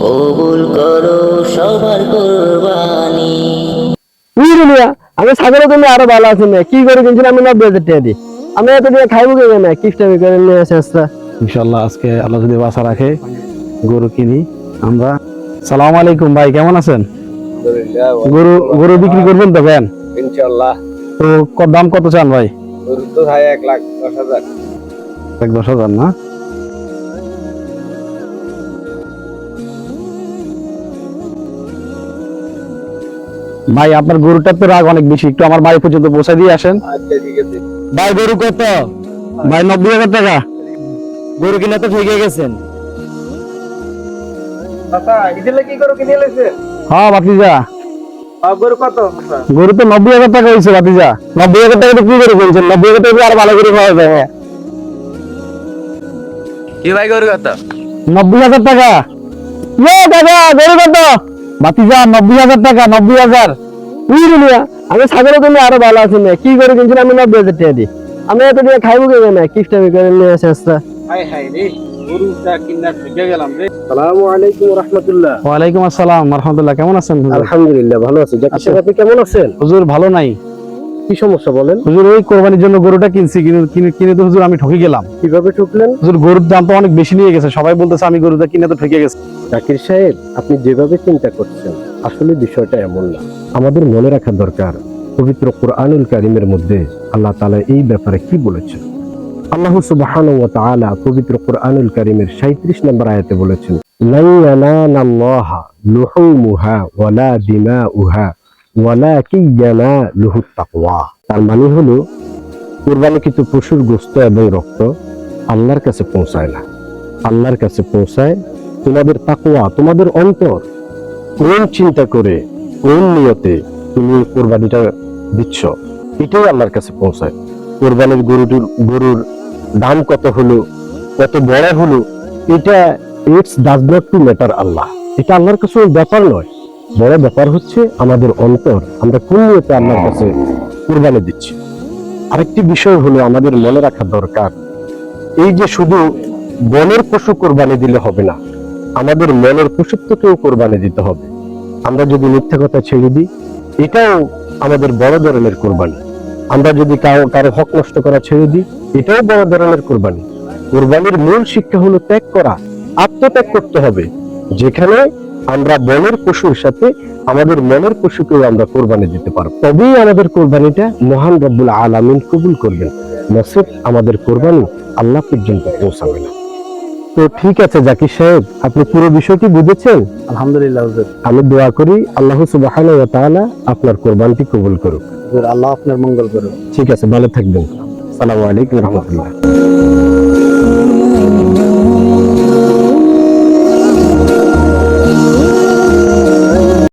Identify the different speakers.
Speaker 1: কবুল করো সবার কুরবানি।
Speaker 2: আমি ছাগলের জন্য আরো ভালো আছি না, কি করে কিনছিলাম আমি 90,000 টাকা দিই। আমি এত দিয়ে খাইবো কে না, কিস্টামি করে নিয়ে আসে আসতে।
Speaker 3: ইনশাআল্লাহ আজকে আল্লাহ যদি বাঁচা রাখে গরু কিনি আমরা। সালাম আলাইকুম ভাই, কেমন আছেন? গরু গরু বিক্রি করবেন তো? কেন
Speaker 4: ইনশাআল্লাহ।
Speaker 3: তো দাম কত চান ভাই?
Speaker 4: গরু তো ভাই 1,10,000।
Speaker 3: 1,10,000 না? ভাই আপনার গরুটার তো রাগ অনেক বেশি, একটু আমার বাড়ি পর্যন্ত পৌঁছে দিয়ে আসেন।
Speaker 4: আচ্ছা ঠিক আছে।
Speaker 3: ভাই গরু কত? ভাই 90,000 টাকা। গরু কিনা তো ঠকে গেছেন।
Speaker 4: চাচা ইদিলে কি গরু কিনে লইছেন?
Speaker 3: হ্যাঁ ভাতিজা,
Speaker 4: গরু কত চাচা?
Speaker 3: গরু তো 90,000 টাকা হয়েছে ভাতিজা। 90,000 টাকা কি করে বলছেন? 90,000 টাকা আর ভালো করে খাওয়া যায়।
Speaker 4: কি ভাই গরু কত?
Speaker 3: 90,000 টাকা। দাদা গরু কত? ভাতিজা 90,000 টাকা। 90,000।
Speaker 2: আমি ছাগলের জন্য আরো ভালো আছি না, কি করে কিনছিলাম আমি 90,000 টাকা দিই। আমি এত দিয়ে খাইবো কে না, কিস্টামি করে নিয়ে আসে আসতে।
Speaker 4: হাই হাই রে, গরুটা কিনা ঠকে গেলাম রে। আসসালামু আলাইকুম ওয়া রাহমাতুল্লাহ।
Speaker 3: ওয়ালাইকুম আসসালাম ওয়া রাহমাতুল্লাহ। কেমন আছেন হুজুর?
Speaker 2: আলহামদুলিল্লাহ ভালো আছি। জাকির সাহেব আপনি কেমন আছেন?
Speaker 3: হুজুর ভালো নাই।
Speaker 2: কি সমস্যা বলেন?
Speaker 3: হুজুর ওই কোরবানির জন্য গরুটা কিনছি, কিনে তো হুজুর আমি ঠকে গেলাম।
Speaker 2: কিভাবে ঠকলেন?
Speaker 3: হুজুর গরুর দাম তো অনেক বেশি নিয়ে গেছে, সবাই বলতেছে আমি গরুটা কিনে তো ঠকে গেছি।
Speaker 2: জাকির সাহেব আপনি যেভাবে চিন্তা করছেন আসলে বিষয়টা এমন না। আমাদের মনে রাখা দরকার পবিত্র কোরআনুল কারীমের মধ্যে আল্লাহ তাআলা এই ব্যাপারে কি বলেছেন। আল্লাহ সুবহানাহু ওয়া তাআলা পবিত্র কোরআনুল কারীমের 37 নম্বর আয়াতে বলেছেন, লা ইয়ানালাল্লাহা লুহুমুহা ওয়ালা দিমাউহা ওয়ালাকিন ইয়ানালুহুত তাকওয়া। তার মানে হলো কুরবানিকৃত পশুর গোশত এবং রক্ত আল্লাহর কাছে পৌঁছায় না। আল্লাহর কাছে পৌঁছায় তোমাদের তাকওয়া, তোমাদের অন্তর কোন চিন্তা করে কোন নিয়তে তুমি কোরবানিটা দিচ্ছ, এটাই আল্লাহর কাছে পৌঁছায়। কোরবানির গরুর দাম কত হলো, কত বড় হলো, এটা it's does not to matter Allah. এটা আল্লাহর কাছে ব্যাপার নয়। বড় ব্যাপার হচ্ছে আমাদের অন্তর, আমরা কোন নিয়তে আল্লাহর কাছে কোরবানি দিচ্ছি। আরেকটি বিষয় হলো আমাদের মনে রাখা দরকার, এই যে শুধু বনের পশু কোরবানি দিলে হবে না, আমাদের মনের পশুত্বকেও কোরবানি দিতে হবে। আমরা যদি মিথ্যা কথা ছেড়ে দিই, এটাও আমাদের বড় ধরনের কোরবানি। আমরা যদি কারো হক নষ্ট করা ছেড়ে দিই, এটাও বড় ধরনের কোরবানি। কোরবানির মূল শিক্ষা হলো ত্যাগ করা, আত্মত্যাগ করতে হবে। যেখানে আমরা বনের পশুর সাথে আমাদের মনের পশুকেও আমরা কোরবানি দিতে পারবো, তবেই আমাদের কোরবানিটা মহান রব্বুল আলামিন কবুল করবেন। নসিব আমাদের কোরবানি আল্লাহ পর্যন্ত পৌঁছাবে না। তো ঠিক আছে জাকির সাহেব, আপনি পুরো বিষয়টি বুঝেছেন?
Speaker 3: আলহামদুলিল্লাহ হুজুর।
Speaker 2: আমি দোয়া করি আল্লাহ সুবহানাহু ওয়া তাআলা আপনার কোরবানিটি কবুল করুক।
Speaker 3: হুজুর আল্লাহ আপনার মঙ্গল করুক।
Speaker 2: ঠিক আছে, ভালো থাকবেন। আসসালামু আলাইকুম ওয়া রাহমাতুল্লাহ।